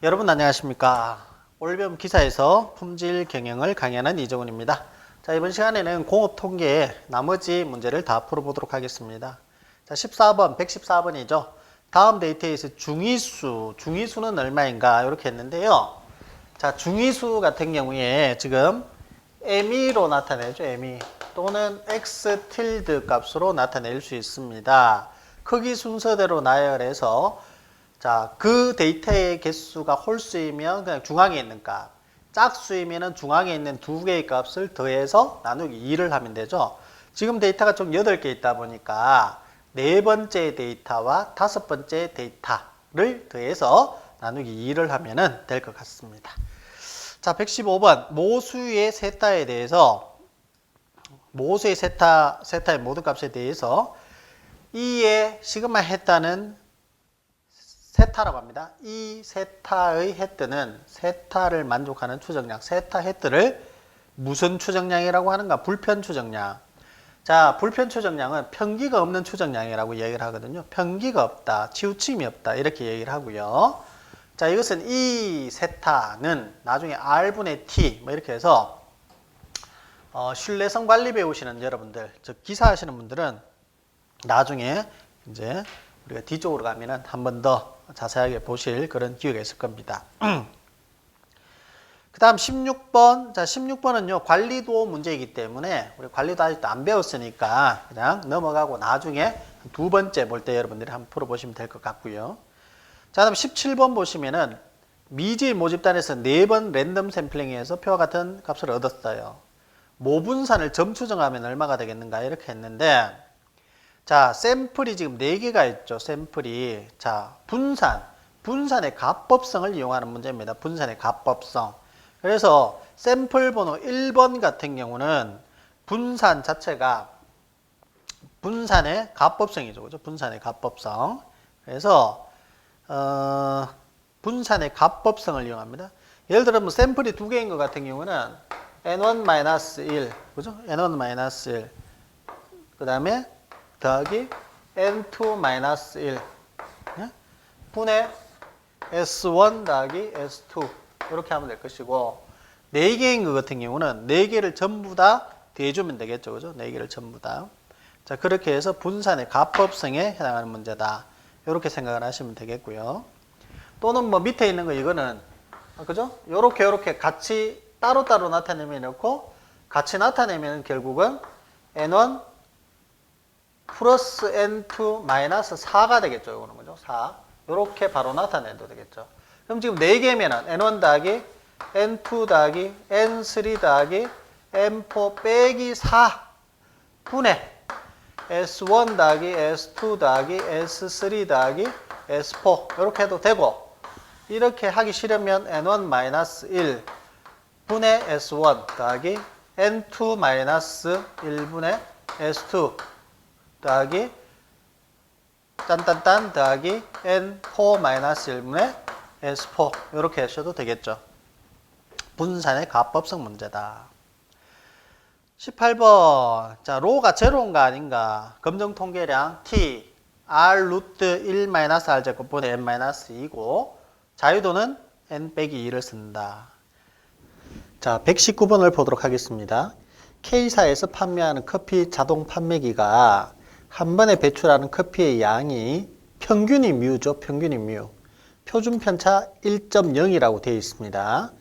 여러분 안녕하십니까. 오늘 배움 기사에서 품질 경영을 강의하는 이정훈입니다. 자, 이번 시간에는 공업 통계의 나머지 문제를 다 풀어보도록 하겠습니다. 자, 14번, 114번이죠. 다음 데이터에서 중위수는 얼마인가 이렇게 했는데요. 자, 중위수 같은 경우에 지금 ME로 나타내죠. ME 또는 X tilde 값으로 나타낼 수 있습니다. 크기 순서대로 나열해서 자, 그 데이터의 개수가 홀수이면 그냥 중앙에 있는 값, 짝수이면 중앙에 있는 두 개의 값을 더해서 나누기 2를 하면 되죠. 지금 데이터가 총 8개 있다 보니까 네 번째 데이터와 다섯 번째 데이터를 더해서 나누기 2를 하면 될 것 같습니다. 자, 115번 모수의 세타에 대해서 모수의 세타의 모든 값에 대해서 2의 시그마 헤타는 세타라고 합니다. 이 세타의 헤트는 세타를 만족하는 추정량, 세타 헤트를 무슨 추정량이라고 하는가? 불편 추정량. 자, 불편 추정량은 편기가 없는 추정량이라고 얘기를 하거든요. 편기가 없다, 치우침이 없다 이렇게 얘기를 하고요. 자, 이것은 이 세타는 나중에 R분의 T 뭐 이렇게 해서 신뢰성 관리 배우시는 여러분들, 즉 기사 하시는 분들은 나중에 이제 우리가 뒤쪽으로 가면은 한 번 더 자세하게 보실 그런 기회가 있을 겁니다. 그 다음 16번. 자, 16번은요, 관리도 문제이기 때문에 우리 관리도 아직도 안 배웠으니까 그냥 넘어가고 나중에 두 번째 볼 때 여러분들이 한번 풀어보시면 될 것 같고요. 자, 다음 17번 보시면은 미지의 모집단에서 4번 랜덤 샘플링에서 표와 같은 값을 얻었어요. 모분산을 점추정하면 얼마가 되겠는가 이렇게 했는데, 자, 샘플이 지금 4개가 있죠. 샘플이. 자, 분산의 가법성을 이용하는 문제입니다. 분산의 가법성. 그래서 샘플 번호 1번 같은 경우는 분산 자체가 분산의 가법성이죠. 그죠? 분산의 가법성. 그래서 분산의 가법성을 이용합니다. 예를 들어 뭐 샘플이 2개인 것 같은 경우는 N1-1, 그죠? N1-1. 그다음에 더하기 N2-1 분의 S1 더하기 S2 이렇게 하면 될 것이고, 4개인 것 같은 경우는 4개를 전부 다 대주면 되겠죠. 그죠? 4개를 전부 다. 자, 그렇게 해서 분산의 가법성에 해당하는 문제다. 이렇게 생각을 하시면 되겠고요. 또는 뭐 밑에 있는 거 이거는 그죠? 요렇게 같이 따로따로 나타내면 이렇고, 같이 나타내면 결국은 N1 플러스 N2 마이너스 4가 되겠죠. 이거는 그죠? 4. 이렇게 바로 나타내도 되겠죠. 그럼 지금 4개면은 N1 더하기 N2 더하기 N3 더하기 N4 빼기 4 분의 S1 더하기 S2 더하기 S3 더하기 S4 이렇게 해도 되고, 이렇게 하기 싫으면 N1 마이너스 1 분의 S1 더하기 N2 마이너스 1분의 S2 더하기 딴딴딴 더하기 N4-1분의 S4 이렇게 하셔도 되겠죠. 분산의 가법성 문제다. 18번. 자, 로가 제로인가 아닌가? 검정 통계량 T R 루트 1-R 제곱분의 N-2이고 자유도는 N 빼기 2를 쓴다. 자, 119번을 보도록 하겠습니다. K사에서 판매하는 커피 자동 판매기가 한 번에 배출하는 커피의 양이 평균이 뮤죠. 평균이 뮤. 표준 편차 1.0이라고 되어 있습니다.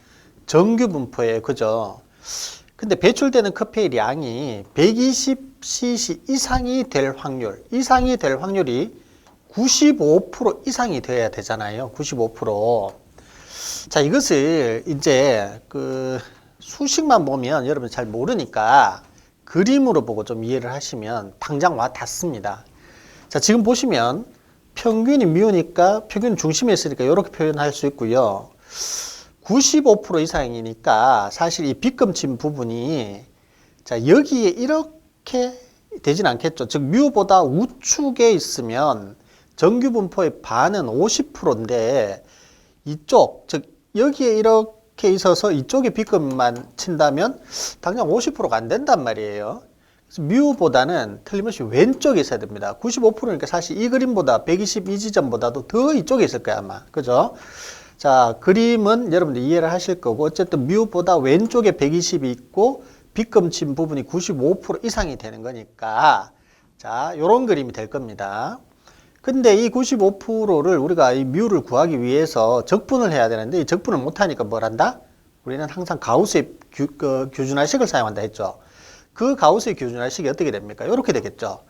정규 분포에 그죠. 근데 배출되는 커피의 양이 120cc 이상이 될 확률이 95% 이상이 되어야 되잖아요. 95%. 자, 이것을 이제 수식만 보면 여러분 잘 모르니까 그림으로 보고 좀 이해를 하시면 당장 와 닿습니다. 자, 지금 보시면 평균이 뮤니까 평균 중심에 있으니까 이렇게 표현할 수 있고요. 95% 이상이니까 사실 이 빗금친 부분이 자, 여기에 이렇게 되진 않겠죠. 즉 뮤보다 우측에 있으면 정규 분포의 반은 50%인데 이쪽, 즉 여기에 이렇게 있어서 이쪽에 빗금만 친다면 당장 50%가 안 된단 말이에요. 그래서 뮤보다는 틀림없이 왼쪽에 있어야 됩니다. 95%니까 사실 이 그림보다 122지점보다도 더 이쪽에 있을 거야 아마. 그죠? 자, 그림은 여러분들 이해를 하실 거고, 어쨌든 뮤보다 왼쪽에 120이 있고, 빗금친 부분이 95% 이상이 되는 거니까, 자, 요런 그림이 될 겁니다. 근데 이 95%를 우리가 이 뮤를 구하기 위해서 적분을 해야 되는데, 이 적분을 못하니까 뭘 한다? 우리는 항상 가우스의 규준화식을 사용한다 했죠. 그 가우스의 규준화식이 어떻게 됩니까? 이렇게 되겠죠.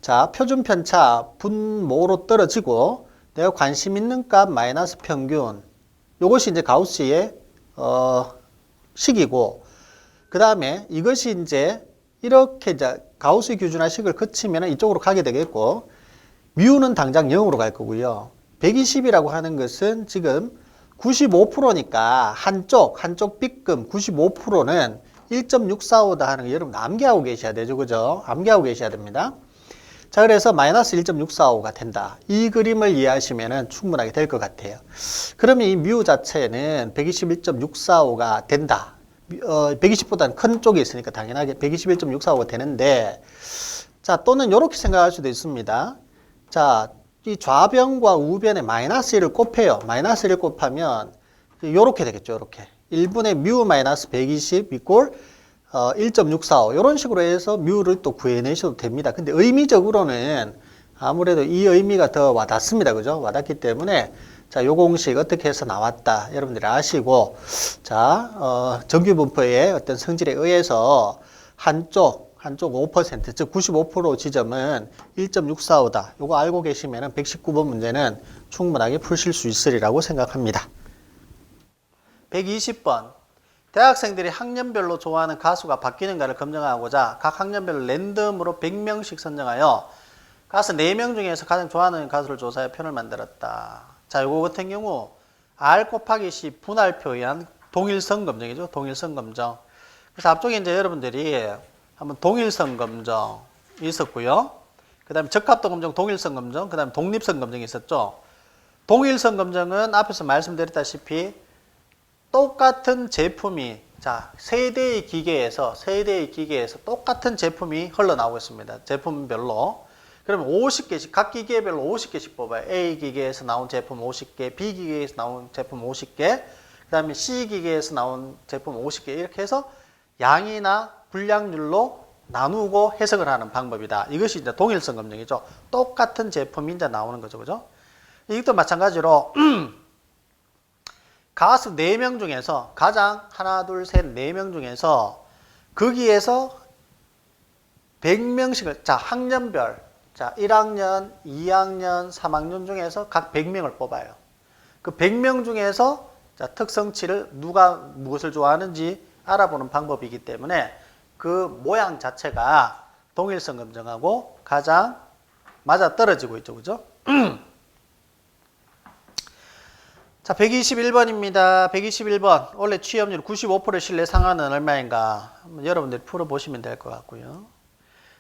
자, 표준 편차 분모로 떨어지고 내가 관심 있는 값 마이너스 평균, 이것이 이제 가우스의 식이고, 그 다음에 이것이 이제 이렇게 이제 가우스 규준화식을 거치면 이쪽으로 가게 되겠고, 뮤는 당장 0으로 갈 거고요. 120이라고 하는 것은 지금 95%니까 한쪽 빗금 95%는 1.645다 하는 거 여러분 암기하고 계셔야 되죠. 그죠? 암기하고 계셔야 됩니다. 자, 그래서 마이너스 1.645가 된다. 이 그림을 이해하시면 충분하게 될 것 같아요. 그러면 이 뮤 자체는 121.645가 된다. 120보다는 큰 쪽이 있으니까 당연하게 121.645가 되는데, 자, 또는 이렇게 생각할 수도 있습니다. 자, 이 좌변과 우변에 마이너스 1을 곱해요. 마이너스 1을 곱하면 이렇게 되겠죠. 이렇게 1분의 뮤 마이너스 120 이꼴 1.645 이런 식으로 해서 뮤를 또 구해내셔도 됩니다. 근데 의미적으로는 아무래도 이 의미가 더 와닿습니다. 그죠? 와닿기 때문에 자, 요 공식 어떻게 해서 나왔다 여러분들이 아시고, 자, 정규분포의 어떤 성질에 의해서 한쪽 5%, 즉 95% 지점은 1.645다. 요거 알고 계시면 119번 문제는 충분하게 푸실 수 있으리라고 생각합니다. 120번. 대학생들이 학년별로 좋아하는 가수가 바뀌는가를 검증하고자 각 학년별로 랜덤으로 100명씩 선정하여 가수 4명 중에서 가장 좋아하는 가수를 조사해 편을 만들었다. 자, 요거 같은 경우 R 곱하기 C 분할표에 의한 동일성 검정이죠. 동일성 검정. 그래서 앞쪽에 이제 여러분들이 한번 동일성 검정 있었고요. 그 다음에 적합도 검정, 동일성 검정, 그 다음에 독립성 검정이 있었죠. 동일성 검정은 앞에서 말씀드렸다시피 똑같은 제품이, 자, 세대의 기계에서 똑같은 제품이 흘러나오고 있습니다. 제품별로. 그러면 50개씩, 각 기계별로 50개씩 뽑아요. A 기계에서 나온 제품 50개, B 기계에서 나온 제품 50개, 그 다음에 C 기계에서 나온 제품 50개, 이렇게 해서 양이나 분량률로 나누고 해석을 하는 방법이다. 이것이 이제 동일성 검증이죠. 똑같은 제품이 이제 나오는 거죠. 그죠? 이것도 마찬가지로, 가수 4명 중에서 가장 하나, 둘, 셋, 4명 중에서 거기에서 100명씩을, 자, 학년별, 자, 1학년, 2학년, 3학년 중에서 각 100명을 뽑아요. 그 100명 중에서 자, 특성치를 누가 무엇을 좋아하는지 알아보는 방법이기 때문에 그 모양 자체가 동일성 검증하고 가장 맞아 떨어지고 있죠. 그죠? 자, 121번입니다. 121번. 원래 취업률 95% 신뢰 상한은 얼마인가? 한번 여러분들이 풀어보시면 될 것 같고요.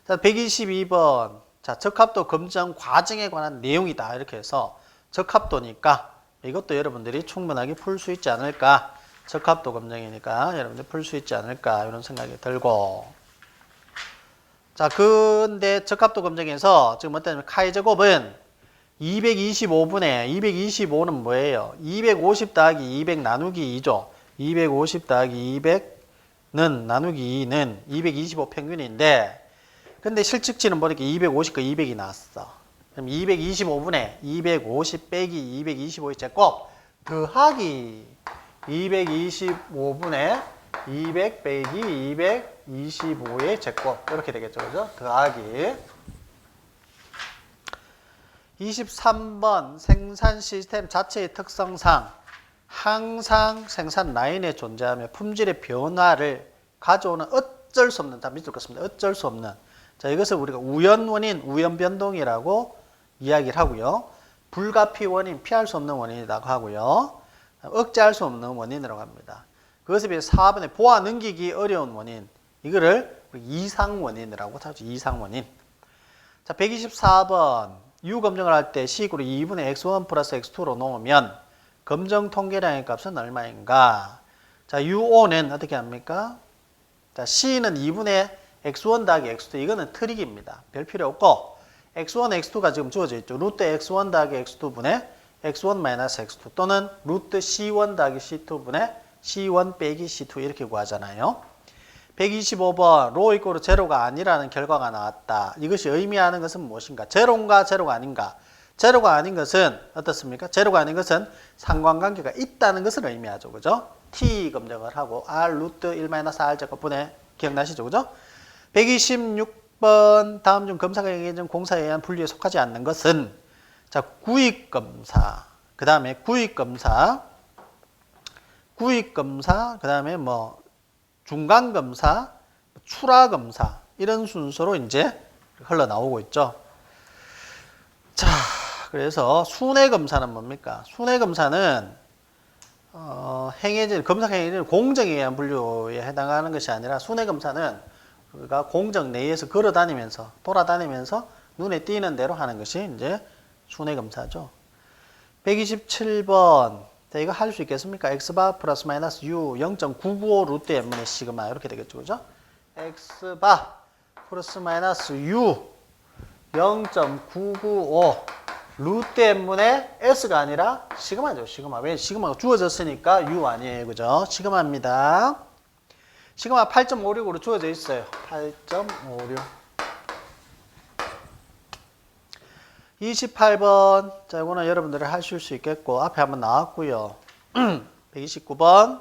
자, 122번. 자, 적합도 검증 과정에 관한 내용이다. 이렇게 해서 적합도니까 이것도 여러분들이 충분하게 풀 수 있지 않을까. 적합도 검증이니까 여러분들 풀 수 있지 않을까. 이런 생각이 들고. 자, 근데 적합도 검증에서 지금 어떠냐면 카이 제곱은 225분의 225는 뭐예요? 250 더하기 200 나누기 2죠. 250 더하기 200는 나누기 2는 225 평균인데, 근데 실측치는 보니까 250과 200이 나왔어. 그럼 225분의 250 빼기 225의 제곱 더하기 225분의 200 빼기 225의 제곱 이렇게 되겠죠. 그죠? 더하기 23번 생산 시스템 자체의 특성상 항상 생산 라인에 존재하며 품질의 변화를 가져오는 어쩔 수 없는, 다 밑줄 긋습니다. 어쩔 수 없는. 자, 이것을 우리가 우연 원인, 우연 변동이라고 이야기를 하고요. 불가피 원인, 피할 수 없는 원인이라고 하고요. 억제할 수 없는 원인이라고 합니다. 그것에 비해 4번의 보아 넘기기 어려운 원인, 이거를 이상 원인이라고 하죠. 이상 원인. 자, 124번. U 검증을 할 때 식으로 2분의 x1 플러스 x2로 놓으면 검정 통계량의 값은 얼마인가? 자, UO는 어떻게 합니까? 자, C는 2분의 x1 더하기 x2. 이거는 트릭입니다. 별 필요 없고 x1, x2가 지금 주어져 있죠. 루트 x1 더하기 x2분의 x1 마이너스 x2 또는 루트 c1 더하기 c2분의 c1 빼기 c2 이렇게 구하잖아요. 125번 로 이꼬르 제로가 아니라는 결과가 나왔다. 이것이 의미하는 것은 무엇인가? 제로인가 제로가 아닌가? 제로가 아닌 것은 어떻습니까? 제로가 아닌 것은 상관관계가 있다는 것을 의미하죠. 그죠? t 검정을 하고 r 루트 1-r 제곱분의 기억나시죠? 그죠? 126번 다음 중 검사가 얘기해준 공사에 의한 분류에 속하지 않는 것은 자 구입검사 그 다음에 구입검사 그 다음에 뭐 중간검사 출하검사 이런 순서로 이제 흘러나오고 있죠. 자 그래서 순회검사는 뭡니까? 순회검사는 행해질 검사 행해질 공정에 의한 분류에 해당하는 것이 아니라 순회검사는 우리가 공정 내에서 걸어 다니면서 돌아다니면서 눈에 띄는 대로 하는 것이 이제 순회검사죠. 127번 자, 이거 할 수 있겠습니까? x바 플러스 마이너스 u 0.995 루트 n분의 시그마 이렇게 되겠죠. 그죠? x바 플러스 마이너스 u 0.995 루트 n분의 s가 아니라 시그마죠. 시그마. 왜? 시그마가 주어졌으니까 u 아니에요. 그죠? 시그마입니다. 시그마 8.56으로 주어져 있어요. 8.56. 28번. 자, 이거는 여러분들이 하실 수 있겠고, 앞에 한번 나왔고요. 129번.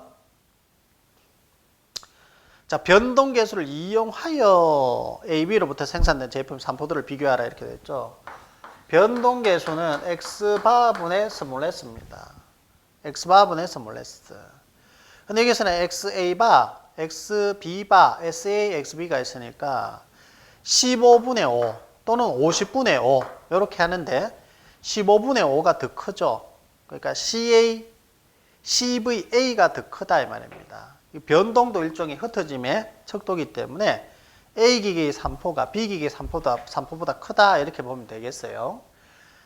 자, 변동계수를 이용하여 AB로부터 생산된 제품 산포도를 비교하라 이렇게 됐죠. 변동계수는 x바분의 스몰 s입니다. x바분의 스몰 s. 근데 여기서는 xa바, xb바, sa, xb가 있으니까 15분의 5 또는 50분의 5 이렇게 하는데 15분의 5가 더 크죠. 그러니까 CVA가 더 크다 이 말입니다. 변동도 일종의 흩어짐의 척도이기 때문에 A기계의 산포가 B기계의 산포보다 크다 이렇게 보면 되겠어요.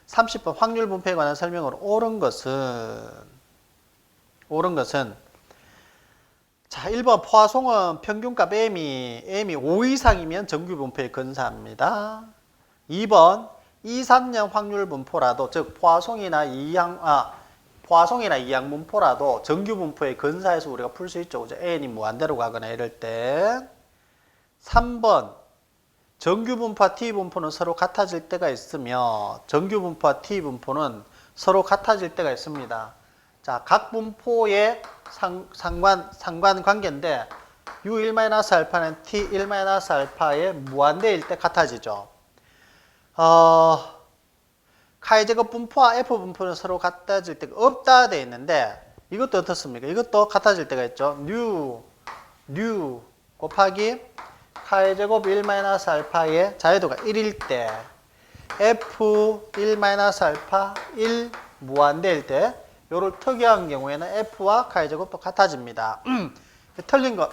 30번 확률 분포에 관한 설명으로 옳은 것은 자 1번 포화송은 평균값 M이 5 이상이면 정규 분포에 근사합니다. 2번 2, 3년 확률 분포라도 즉 포화송이나 이항 분포라도 정규 분포에 근사해서 우리가 풀 수 있죠. 그죠? N이 무한대로 가거나 이럴 때. 3번 정규 분포와 T 분포는 서로 같아질 때가 있으며 정규 분포와 T 분포는 서로 같아질 때가 있습니다. 자, 각 분포의 상관관계인데 U1-알파는 T1-알파의 무한대일 때 같아지죠. 카이제곱 분포와 F 분포는 서로 같아질 때가 없다 돼 있는데 이것도 어떻습니까? 이것도 같아질 때가 있죠. 뉴 곱하기 카이제곱 1-알파의 자유도가 1일 때 F1-알파 1 무한대일 때 요럴 특이한 경우에는 F와 카이제곱도 같아집니다. 틀린 거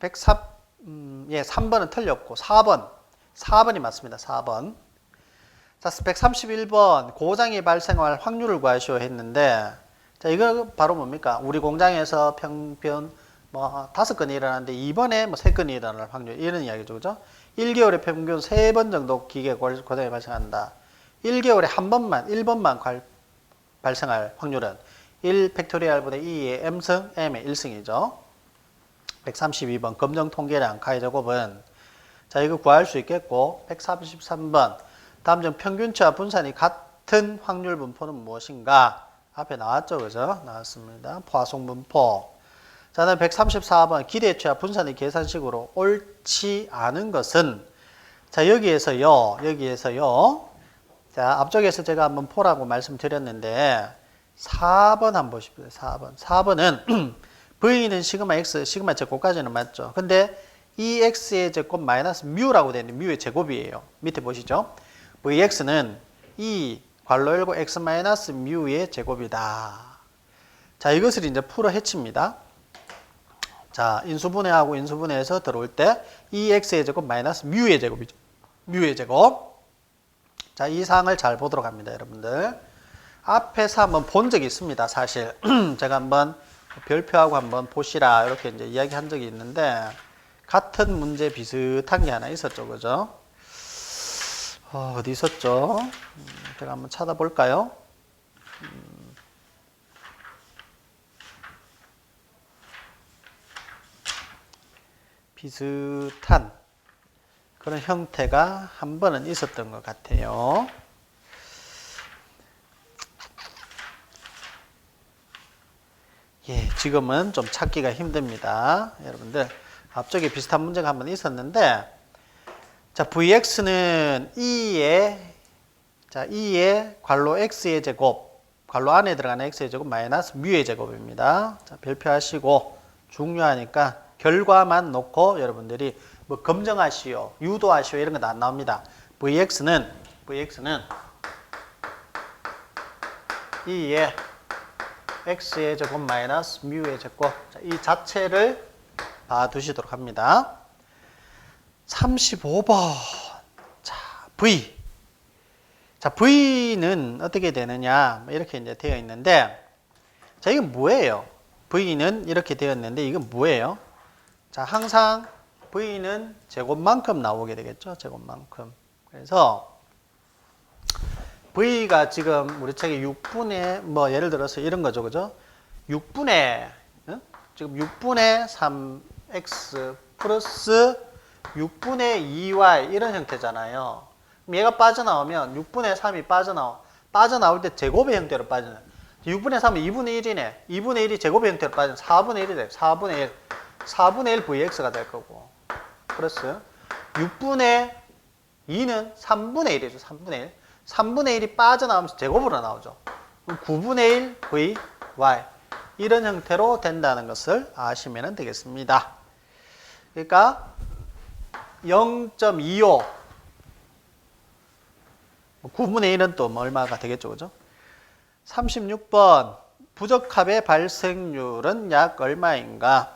3번은 틀렸고 4번이 맞습니다. 4번. 자, 131번 고장이 발생할 확률을 구하시오 했는데 자, 이거 바로 뭡니까? 우리 공장에서 평균 뭐 5건이 일어나는데 이번에 뭐 3건이 일어날 확률 이런 이야기죠. 그죠? 1개월에 평균 3번 정도 기계 고장이 발생한다. 1개월에 1번만 발생할 확률은 1 팩토리얼분의 2의 m승 m의 1승이죠. 132번 검정 통계량 카이제곱은 자 이거 구할 수 있겠고 133번 다음 중 평균치와 분산이 같은 확률 분포는 무엇인가? 앞에 나왔죠. 그죠? 나왔습니다. 포화송 분포. 자, 다음 134번 기대치와 분산의 계산식으로 옳지 않은 것은 자 여기에서요. 자 앞쪽에서 제가 한번 보라고 말씀드렸는데 4번 한번 보십시오. 4번은 V는 시그마 X, 시그마 제곱까지는 맞죠. 근데 이 X의 제곱 마이너스 뮤라고 되어 있는 뮤의 제곱이에요. 밑에 보시죠. Vx는 이 괄호 열고 X 마이너스 뮤의 제곱이다. 자, 이것을 이제 풀어 헤칩니다. 자, 인수분해하고 인수분해해서 들어올 때 이 X의 제곱 마이너스 뮤의 제곱이죠. 뮤의 제곱. 자, 이 사항을 잘 보도록 합니다, 여러분들. 앞에서 한번 본 적이 있습니다, 사실. 제가 한번 별표하고 한번 보시라 이렇게 이제 이야기한 적이 있는데 같은 문제 비슷한 게 하나 있었죠, 그죠? 어디 있었죠? 제가 한번 찾아볼까요? 비슷한 그런 형태가 한 번은 있었던 것 같아요. 예, 지금은 좀 찾기가 힘듭니다. 여러분들, 앞쪽에 비슷한 문제가 한 번 있었는데, 자, Vx는 2의 괄호 x의 제곱, 괄호 안에 들어가는 x의 제곱 마이너스 뮤의 제곱입니다. 자, 별표하시고, 중요하니까 결과만 놓고 여러분들이 뭐 검정하시오, 유도하시오 이런 거 다 안 나옵니다. Vx는 2의 x의 제곱 마이너스 뮤의 제곱, 자, 이 자체를 봐두시도록 합니다. 35번. 자, V. 자, V는 어떻게 되느냐? 이렇게 이제 되어 있는데, 자, 이건 뭐예요? V는 이렇게 되어 있는데, 이건 뭐예요? 자, 항상 V는 제곱만큼 나오게 되겠죠? 제곱만큼. 그래서, V가 지금 우리 책에 6분의, 뭐, 예를 들어서 이런 거죠. 그죠? 6분의, 지금 6분의 3x 플러스 6분의 2y 이런 형태잖아요. 그럼 얘가 빠져나오면 6분의 3이 빠져나올 때 제곱의 형태로 빠져나와요. 6분의 3은 2분의 1이네. 2분의 1이 제곱의 형태로 빠지면 4분의 1이 돼요. 4분의 1. 4분의 1 vx가 될 거고. 플러스 6분의 2는 3분의 1이죠. 3분의 1. 3분의 1이 빠져나오면서 제곱으로 나오죠. 그럼 9분의 1 vy. 이런 형태로 된다는 것을 아시면 되겠습니다. 그러니까 0.25 9분의 1은 또 얼마가 되겠죠, 그죠? 36번 부적합의 발생률은 약 얼마인가?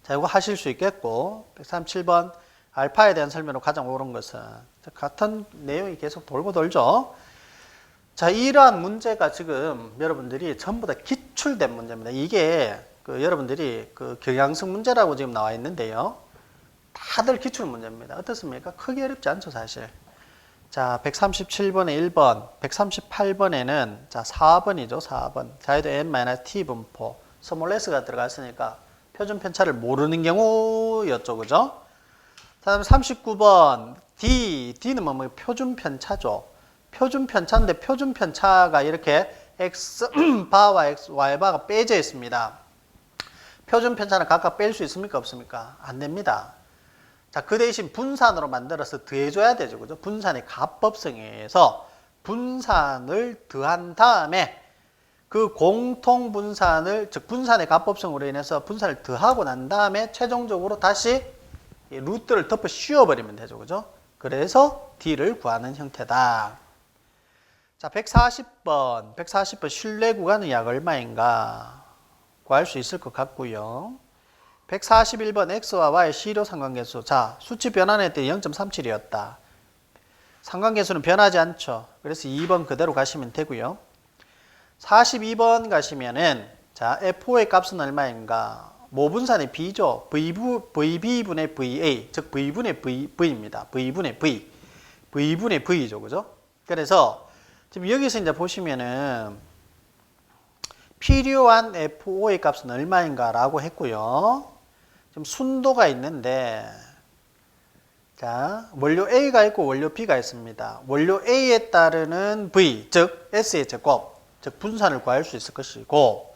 자, 이거 하실 수 있겠고 137번 알파에 대한 설명으로 가장 옳은 것은 같은 내용이 계속 돌고 돌죠. 자, 이러한 문제가 지금 여러분들이 전부 다 기출된 문제입니다. 이게 여러분들이 경향성 문제라고 지금 나와 있는데요. 다들 기출 문제입니다. 어떻습니까? 크게 어렵지 않죠, 사실. 자, 137번에 1번, 138번에는 자, 4번이죠, 4번. 자유도 n-t 분포, 스몰 s가 들어갔으니까 표준 편차를 모르는 경우였죠, 그죠? 다음 39번 D는 뭐 표준 편차죠. 표준 편차인데 표준 편차가 이렇게 x 바와 x y 바가 빼져 있습니다. 표준 편차는 각각 뺄 수 있습니까? 없습니까? 안 됩니다. 자, 그 대신 분산으로 만들어서 더해줘야 되죠. 그죠? 분산의 가법성에 의해서 분산을 더한 다음에 그 공통 분산을, 즉 분산의 가법성으로 인해서 분산을 더하고 난 다음에 최종적으로 다시 루트를 덮어 씌워버리면 되죠. 그죠? 그래서 D를 구하는 형태다. 자, 140번 신뢰 구간의 약 얼마인가 구할 수 있을 것 같고요. 141번 X와 Y 시료 상관계수. 자, 수치 변환했을 때 0.37이었다. 상관계수는 변하지 않죠. 그래서 2번 그대로 가시면 되고요. 42번 가시면은 자, F5의 값은 얼마인가? 모분산의 B죠. VB분의 VA, 즉 V분의 V입니다. V분의 V. V분의 V죠. 그죠? 그래서 지금 여기서 이제 보시면은 필요한 F5의 값은 얼마인가 라고 했고요. 지금 순도가 있는데, 자, 원료 A가 있고 원료 B가 있습니다. 원료 A에 따르는 V, 즉 S의 제곱, 즉 분산을 구할 수 있을 것이고,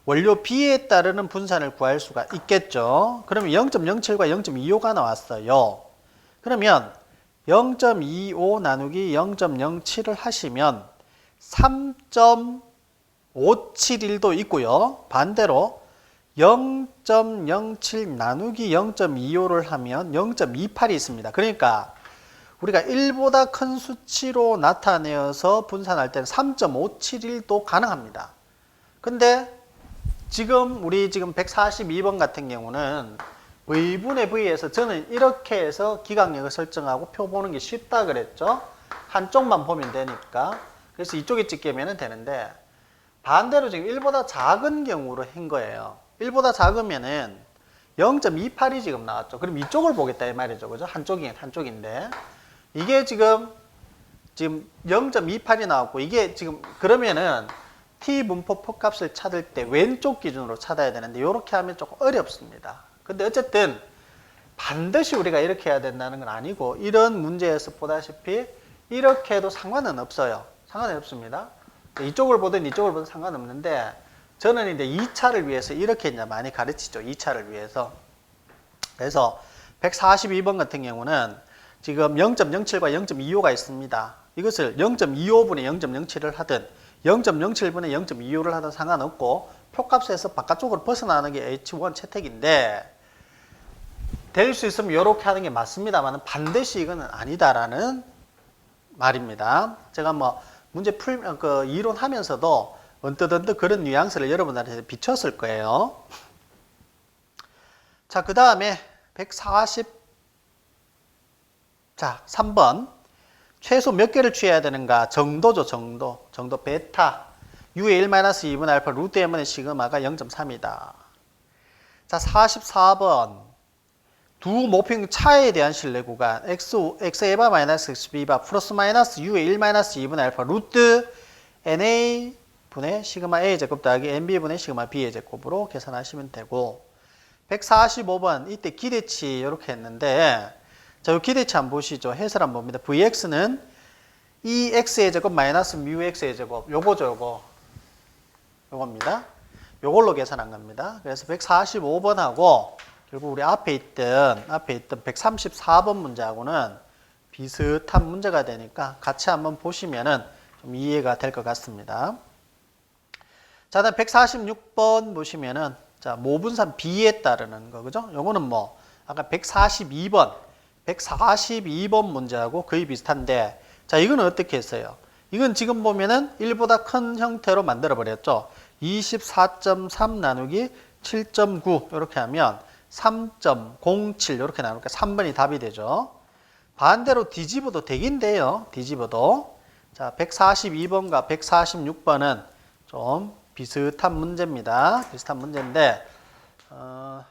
원료 B에 따르는 분산을 구할 수가 있겠죠. 그러면 0.07과 0.25가 나왔어요. 그러면 0.25 나누기 0.07을 하시면 3.571도 있고요. 반대로 0.07 나누기 0.25를 하면 0.28이 있습니다. 그러니까 우리가 1보다 큰 수치로 나타내어서 분산할 때는 3.571도 가능합니다. 근데 우리 지금 142번 같은 경우는 V분의 V에서 저는 이렇게 해서 기각력을 설정하고 표 보는 게 쉽다 그랬죠. 한쪽만 보면 되니까. 그래서 이쪽에 찍게면 되는데 반대로 지금 1보다 작은 경우로 한 거예요. 1보다 작으면은 0.28이 지금 나왔죠. 그럼 이쪽을 보겠다 이 말이죠. 그죠? 한쪽인데 이게 지금 0.28이 나왔고, 이게 지금 그러면은 t 분포 표값을 찾을 때 왼쪽 기준으로 찾아야 되는데 이렇게 하면 조금 어렵습니다. 근데 어쨌든 반드시 우리가 이렇게 해야 된다는 건 아니고, 이런 문제에서 보다시피 이렇게 해도 상관은 없어요. 상관은 없습니다. 이쪽을 보든 이쪽을 보든 상관없는데, 저는 이제 2차를 위해서 이렇게 이제 많이 가르치죠. 2차를 위해서. 그래서 142번 같은 경우는 지금 0.07과 0.25가 있습니다. 이것을 0.25분의 0.07을 하든 0.07분의 0.25를 하든 상관없고, 표값에서 바깥쪽으로 벗어나는 게 H1 채택인데, 될 수 있으면 이렇게 하는 게 맞습니다만 반드시 이거는 아니다라는 말입니다. 제가 뭐 문제 이론하면서도 언뜻 그런 뉘앙스를 여러분들한테 비췄을 거예요. 자, 그 다음에 3번. 최소 몇 개를 취해야 되는가? 정도죠, 정도. 정도 베타. U의 1-2분의 알파 루트 M의 시그마가 0.3이다. 자, 44번. 두 모평 차에 대한 신뢰 구간. XA바 마이너스 XB바 플러스 마이너스 U의 1-2분의 알파 루트 NA 분의 시그마 A 제곱 더하기 NB 분의 시그마 B의 제곱으로 계산하시면 되고, 145번. 이때 기대치 이렇게 했는데, 자, 이 기대치 한번 보시죠. 해설 한번 봅니다. Vx는 2x의 제곱 마이너스 뮤x의 제곱. 요거죠, 요겁니다. 요걸로 계산한 겁니다. 그래서 145번하고 결국 우리 앞에 있던 134번 문제하고는 비슷한 문제가 되니까 같이 한번 보시면은 좀 이해가 될 것 같습니다. 자, 다음 146번 보시면은, 자, 모분산 B에 따르는 거, 그죠? 요거는 뭐, 아까 142번 문제하고 거의 비슷한데, 자, 이거는 어떻게 했어요? 이건 지금 보면은 1보다 큰 형태로 만들어 버렸죠. 24.3 나누기 7.9 이렇게 하면 3.07 이렇게 나오니까 3번이 답이 되죠. 반대로 뒤집어도 되긴 돼요. 뒤집어도. 자, 142번과 146번은 좀 비슷한 문제입니다. 비슷한 문제인데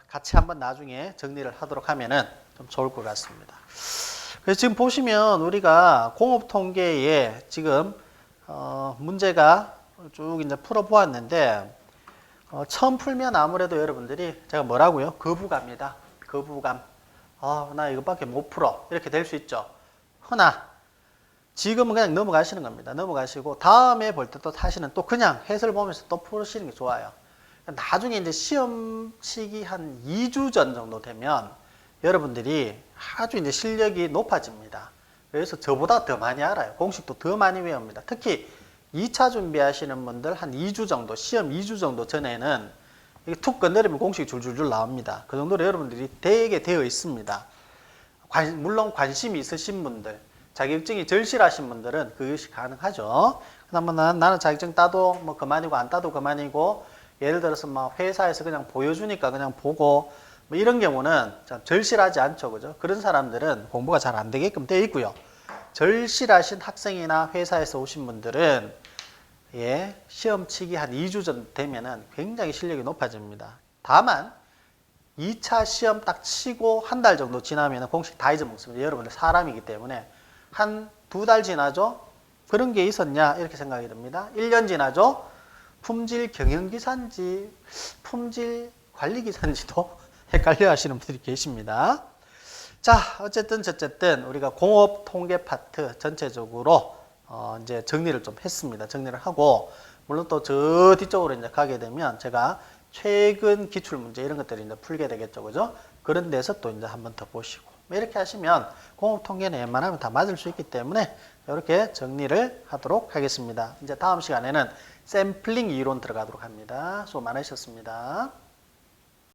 같이 한번 나중에 정리를 하도록 하면은 좀 좋을 것 같습니다. 그래서 지금 보시면 우리가 공업통계에 지금 문제가 쭉 이제 풀어보았는데, 처음 풀면 아무래도 여러분들이 제가 뭐라고요? 거부감이다. 거부감. 나 이거밖에 못 풀어. 이렇게 될 수 있죠. 허나 지금은 그냥 넘어가시는 겁니다. 넘어가시고 다음에 볼 때 또 다시는 또 그냥 해설 보면서 또 풀으시는 게 좋아요. 나중에 이제 시험 시기 한 2주 전 정도 되면 여러분들이 아주 이제 실력이 높아집니다. 그래서 저보다 더 많이 알아요. 공식도 더 많이 외웁니다. 특히 2차 준비하시는 분들 한 2주 정도, 시험 2주 정도 전에는 이게 툭 건드리면 공식이 줄줄줄 나옵니다. 그 정도로 여러분들이 되게 되어 있습니다. 물론 관심이 있으신 분들, 자격증이 절실하신 분들은 그것이 가능하죠. 그다음에 나는 자격증 따도 뭐 그만이고 안 따도 그만이고, 예를 들어서 막 회사에서 그냥 보여주니까 그냥 보고 뭐 이런 경우는 참 절실하지 않죠, 그죠? 그런 사람들은 공부가 잘 안 되게끔 되어 있고요. 절실하신 학생이나 회사에서 오신 분들은 시험 치기 한 2주 전 되면은 굉장히 실력이 높아집니다. 다만 2차 시험 딱 치고 한 달 정도 지나면 공식 다 잊어먹습니다. 여러분들 사람이기 때문에. 한 2달 지나죠? 그런 게 있었냐? 이렇게 생각이 듭니다. 1년 지나죠? 품질 경영기사인지 품질 관리기사인지도 헷갈려 하시는 분들이 계십니다. 자, 어쨌든 우리가 공업 통계 파트 전체적으로 이제 정리를 좀 했습니다. 정리를 하고, 물론 또 저 뒤쪽으로 이제 가게 되면 제가 최근 기출 문제 이런 것들이 이제 풀게 되겠죠, 그죠? 그런 데서 또 이제 한번 더 보시고, 이렇게 하시면 공업 통계는 웬만하면 다 맞을 수 있기 때문에 이렇게 정리를 하도록 하겠습니다. 이제 다음 시간에는 샘플링 이론 들어가도록 합니다. 수고 많으셨습니다.